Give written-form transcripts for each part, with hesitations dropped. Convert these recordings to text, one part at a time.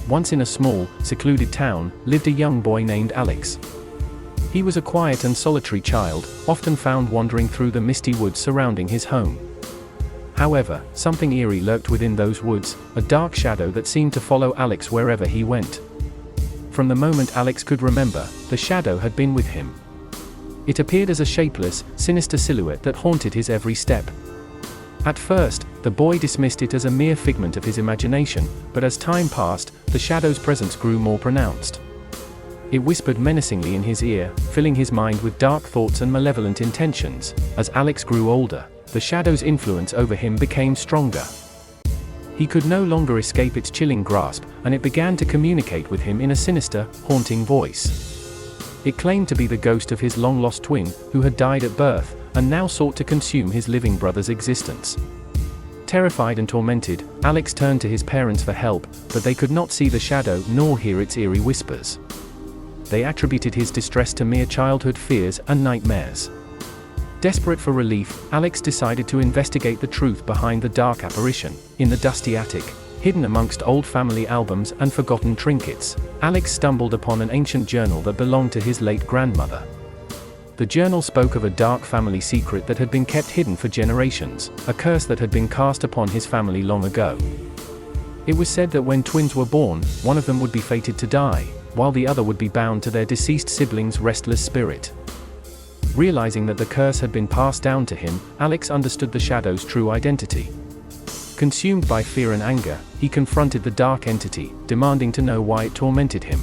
once in a small, secluded town, lived a young boy named Alex. He was a quiet and solitary child, often found wandering through the misty woods surrounding his home. However, something eerie lurked within those woods, a dark shadow that seemed to follow Alex wherever he went. From the moment Alex could remember, the shadow had been with him. It appeared as a shapeless, sinister silhouette that haunted his every step. At first, the boy dismissed it as a mere figment of his imagination, but as time passed, the shadow's presence grew more pronounced. It whispered menacingly in his ear, filling his mind with dark thoughts and malevolent intentions. As Alex grew older, the shadow's influence over him became stronger. He could no longer escape its chilling grasp, and it began to communicate with him in a sinister, haunting voice. It claimed to be the ghost of his long-lost twin, who had died at birth, and now sought to consume his living brother's existence. Terrified and tormented, Alex turned to his parents for help, but they could not see the shadow nor hear its eerie whispers. They attributed his distress to mere childhood fears and nightmares. Desperate for relief, Alex decided to investigate the truth behind the dark apparition. In the dusty attic, hidden amongst old family albums and forgotten trinkets, Alex stumbled upon an ancient journal that belonged to his late grandmother. The journal spoke of a dark family secret that had been kept hidden for generations, a curse that had been cast upon his family long ago. It was said that when twins were born, one of them would be fated to die, while the other would be bound to their deceased sibling's restless spirit. Realizing that the curse had been passed down to him, Alex understood the shadow's true identity. Consumed by fear and anger, he confronted the dark entity, demanding to know why it tormented him.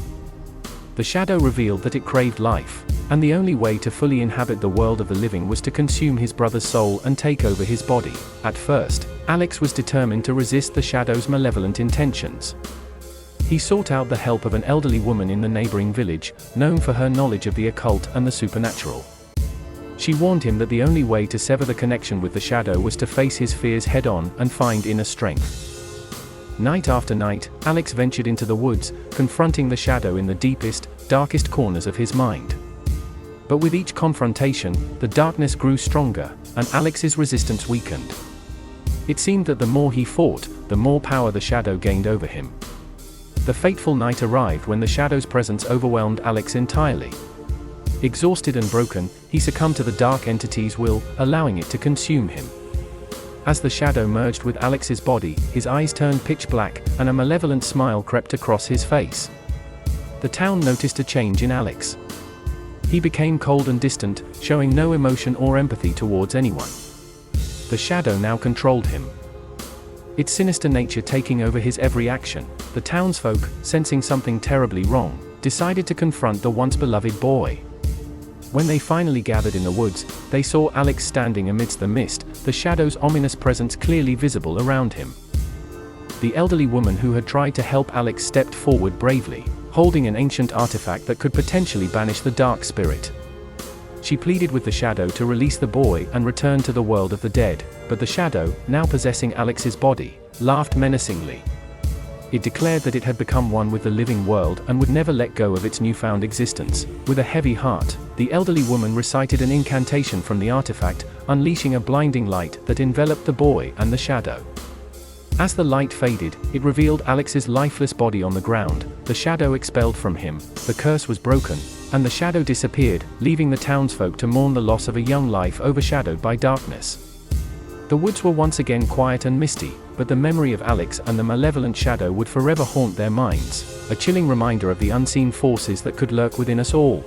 The shadow revealed that it craved life, and the only way to fully inhabit the world of the living was to consume his brother's soul and take over his body. At first, Alex was determined to resist the shadow's malevolent intentions. He sought out the help of an elderly woman in the neighboring village, known for her knowledge of the occult and the supernatural. She warned him that the only way to sever the connection with the shadow was to face his fears head-on and find inner strength. Night after night, Alex ventured into the woods, confronting the shadow in the deepest, darkest corners of his mind. But with each confrontation, the darkness grew stronger, and Alex's resistance weakened. It seemed that the more he fought, the more power the shadow gained over him. The fateful night arrived when the shadow's presence overwhelmed Alex entirely. Exhausted and broken, he succumbed to the dark entity's will, allowing it to consume him. As the shadow merged with Alex's body, his eyes turned pitch black, and a malevolent smile crept across his face. The town noticed a change in Alex. He became cold and distant, showing no emotion or empathy towards anyone. The shadow now controlled him, its sinister nature taking over his every action. The townsfolk, sensing something terribly wrong, decided to confront the once beloved boy. When they finally gathered in the woods, they saw Alex standing amidst the mist, the shadow's ominous presence clearly visible around him. The elderly woman who had tried to help Alex stepped forward bravely, holding an ancient artifact that could potentially banish the dark spirit. She pleaded with the shadow to release the boy and return to the world of the dead, but the shadow, now possessing Alex's body, laughed menacingly. It declared that it had become one with the living world and would never let go of its newfound existence. With a heavy heart, the elderly woman recited an incantation from the artifact, unleashing a blinding light that enveloped the boy and the shadow. As the light faded, it revealed Alex's lifeless body on the ground, the shadow expelled from him, the curse was broken, and the shadow disappeared, leaving the townsfolk to mourn the loss of a young life overshadowed by darkness. The woods were once again quiet and misty, but the memory of Alex and the malevolent shadow would forever haunt their minds, a chilling reminder of the unseen forces that could lurk within us all.